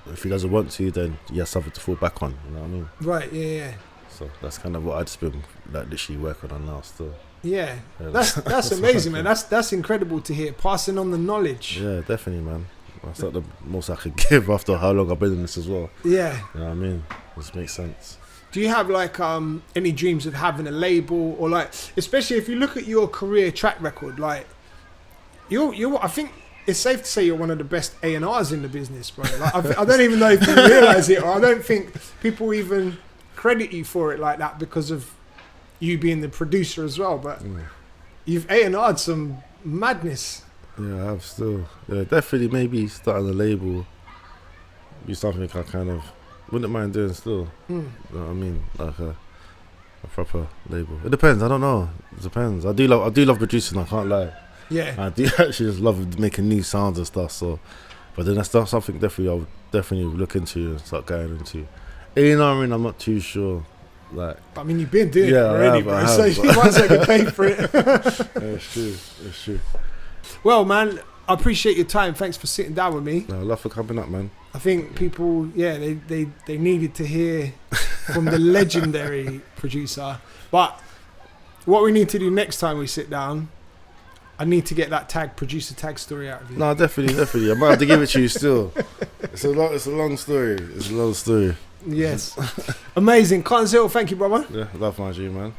If he doesn't want to, then he has something to fall back on. You know what I mean? Right. Yeah. So that's kind of what I've just been like literally working on now still. Yeah, that's amazing, man. That's incredible to hear. Passing on the knowledge. Yeah, definitely, man. That's like the most I could give after how long I've been in this as well. Yeah. You know what I mean? This makes sense. Do you have like any dreams of having a label, or like, especially if you look at your career track record, like you I think it's safe to say you're one of the best A&Rs in the business, bro. Like I don't even know if you realise it, or I don't think people even credit you for it like that because of you being the producer as well. But You've A&R'd some madness. Yeah, I have still. Yeah, definitely maybe starting a label be something I kind of wouldn't mind doing still. You know what I mean? Like a proper label. It depends. I don't know. It depends. I do love producing. I can't lie. Yeah. I do actually just love making new sounds and stuff. So, but then that's not something definitely I would definitely look into and start going into. A&R, I'm not too sure. Like, I mean, you've been doing it Yeah, already, I bro. have, So you might as well get paid for it. yeah, it's true. It's true. Well, man, I appreciate your time. Thanks for sitting down with me. No, love for coming up, man. I think people, yeah, they needed to hear from the legendary producer. But what we need to do next time we sit down, I need to get that producer tag story out of you. No, definitely. I might have to give it to you still. It's a long story. It's a long story. Yes. Amazing. Carns Hill, thank you, brother. Yeah, love my G, man.